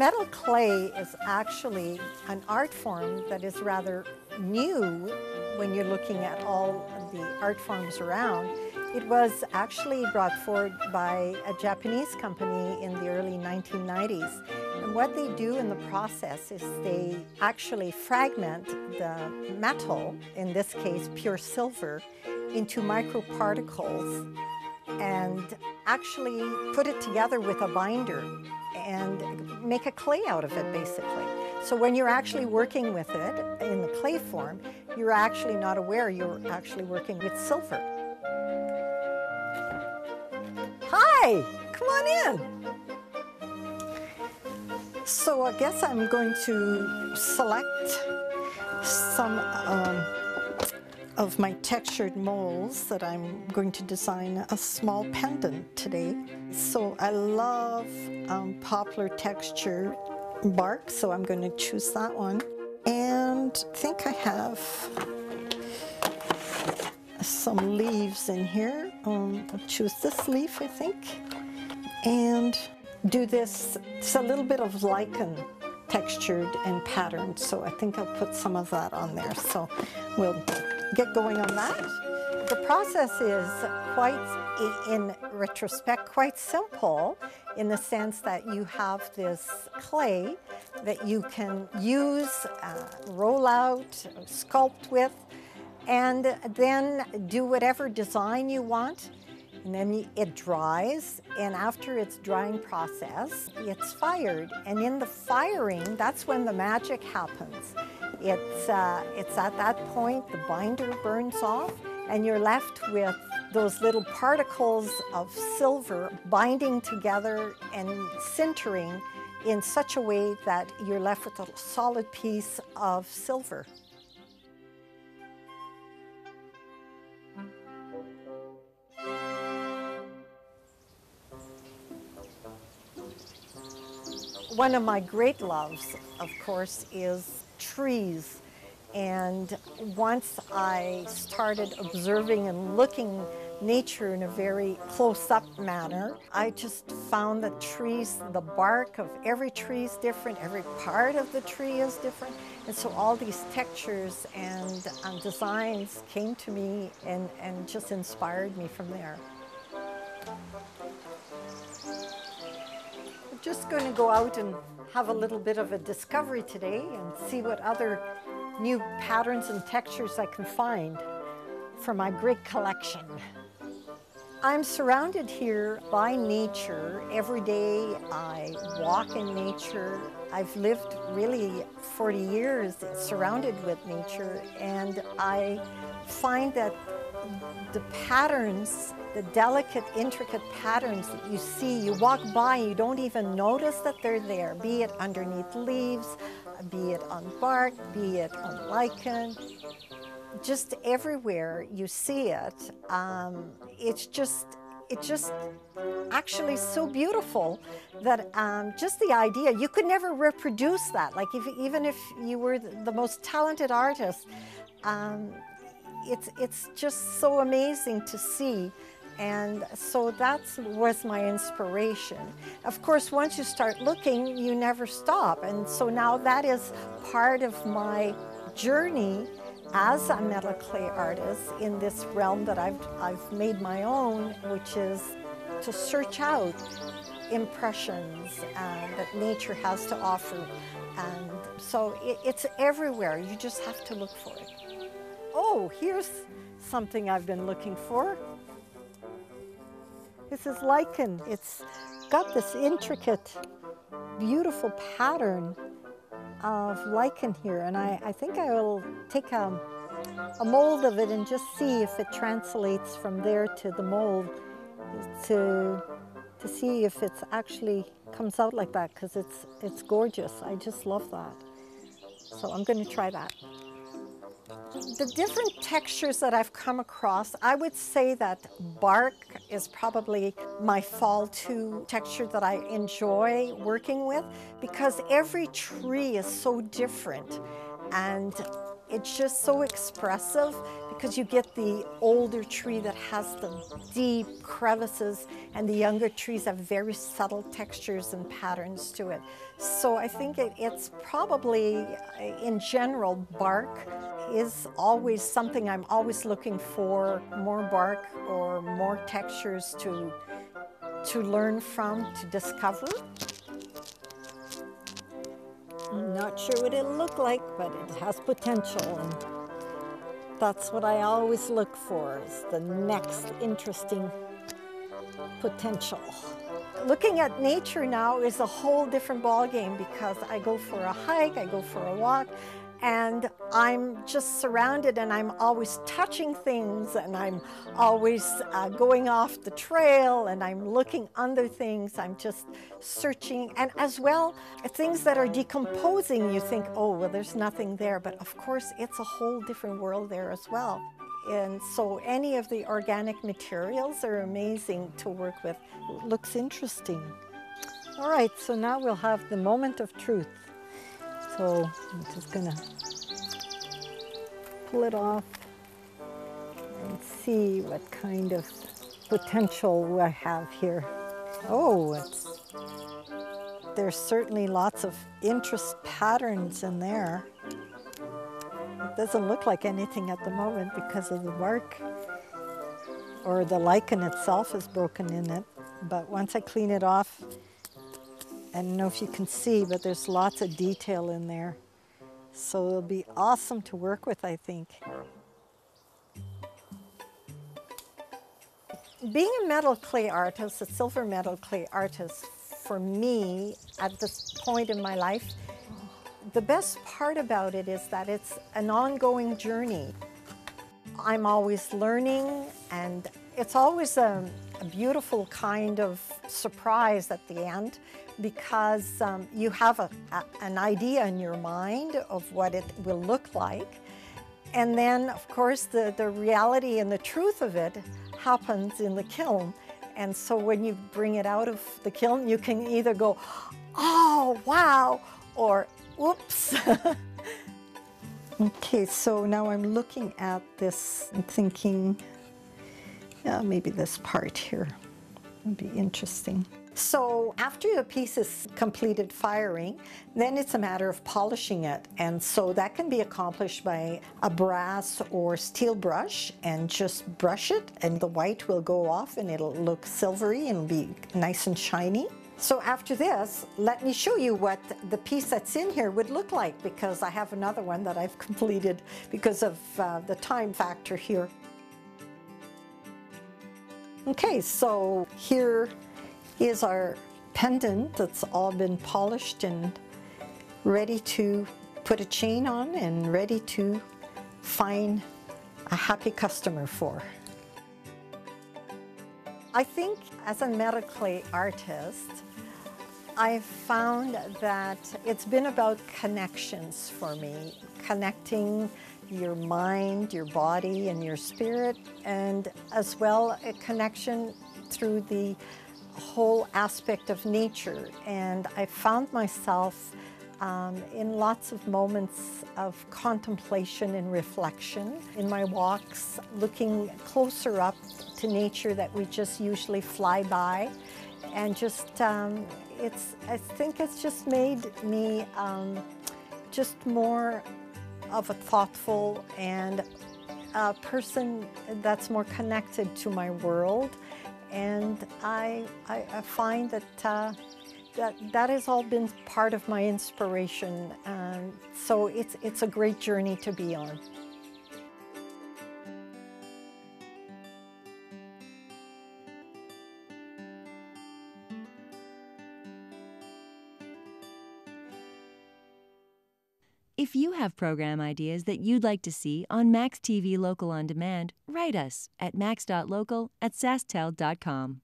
Metal clay is actually an art form that is rather new when you're looking at all of the art forms around. It was actually brought forward by a Japanese company in the early 1990s. And what they do in the process is they actually fragment the metal, in this case pure silver, into microparticles and actually put it together with a binder and make a clay out of it, basically. So when you're actually working with it in the clay form, you're actually not aware you're actually working with silver. Hi, come on in. So I guess I'm going to select some of my textured molds that I'm going to design a small pendant today. So I love poplar texture bark, so I'm going to choose that one. And I think I have some leaves in here. I'll choose this leaf, I think, and do this. It's a little bit of lichen textured and patterned, so I think I'll put some of that on there. So we'll get going on that. The process is quite, in retrospect, quite simple in the sense that you have this clay that you can use, roll out, sculpt with, and then do whatever design you want. And then it dries, and after its drying process, it's fired. And in the firing, that's when the magic happens. It's at that point the binder burns off, and you're left with those little particles of silver binding together and sintering in such a way that you're left with a solid piece of silver. One of my great loves, of course, is trees. And once I started observing and looking nature in a very close-up manner, I just found that trees, the bark of every tree is different, every part of the tree is different. And so all these textures and designs came to me and just inspired me from there. Just going to go out and have a little bit of a discovery today and see what other new patterns and textures I can find for my great collection. I'm surrounded here by nature. Every day I walk in nature. I've lived really 40 years surrounded with nature, and I find that the patterns, the delicate, intricate patterns that you see, you walk by, you don't even notice that they're there, be it underneath leaves, be it on bark, be it on lichen, just everywhere you see it. It's just actually so beautiful that just the idea, you could never reproduce that. Like even if you were the most talented artist, it's just so amazing to see. And so that was my inspiration. Of course, once you start looking, you never stop. And so now that is part of my journey as a metal clay artist in this realm that I've made my own, which is to search out impressions that nature has to offer. And so it's everywhere. You just have to look for it. Oh, here's something I've been looking for. This is lichen. It's got this intricate, beautiful pattern of lichen here, and I think I will take a mold of it and just see if it translates from there to the mold to see if it's actually comes out like that, because it's gorgeous. I just love that. So I'm going to try that. The different textures that I've come across, I would say that bark is probably my fall-to texture that I enjoy working with, because every tree is so different, and it's just so expressive because you get the older tree that has the deep crevices and the younger trees have very subtle textures and patterns to it. So I think it's probably, in general, bark is always something I'm always looking for, more bark or more textures to learn from, to discover. I'm not sure what it'll look like, but it has potential, and that's what I always look for, is the next interesting potential. Looking at nature now is a whole different ballgame because I go for a hike, I go for a walk, and I'm just surrounded and I'm always touching things and I'm always going off the trail and I'm looking under things. I'm just searching, and as well, things that are decomposing, you think, oh, well, there's nothing there, but of course it's a whole different world there as well. And so any of the organic materials are amazing to work with. It looks interesting. All right, so now we'll have the moment of truth. So I'm just gonna pull it off and see what kind of potential I have here. Oh, there's certainly lots of interest patterns in there. It doesn't look like anything at the moment because of the bark, or the lichen itself is broken in it. But once I clean it off, I don't know if you can see, but there's lots of detail in there. So it'll be awesome to work with, I think. Being a metal clay artist, a silver metal clay artist, for me, at this point in my life, the best part about it is that it's an ongoing journey. I'm always learning, and it's always a beautiful kind of surprise at the end, because you have an idea in your mind of what it will look like. And then, of course, the reality and the truth of it happens in the kiln. And so when you bring it out of the kiln, you can either go, oh, wow, or oops. Okay, so now I'm looking at this and thinking, maybe this part here would be interesting. So after the piece is completed firing, then it's a matter of polishing it. And so that can be accomplished by a brass or steel brush, and just brush it and the white will go off and it'll look silvery and be nice and shiny. So after this, let me show you what the piece that's in here would look like, because I have another one that I've completed because of the time factor here. Okay, so here is our pendant that's all been polished and ready to put a chain on and ready to find a happy customer for. I think as a metal clay artist, I've found that it's been about connections for me, connecting your mind, your body, and your spirit, and as well a connection through the whole aspect of nature. And I found myself in lots of moments of contemplation and reflection in my walks, looking closer up to nature that we just usually fly by, and just I think it's just made me just more of a thoughtful and a person that's more connected to my world. And I find that that has all been part of my inspiration. So it's a great journey to be on. If you have program ideas that you'd like to see on Max TV Local On Demand, write us at max.local@sastel.com.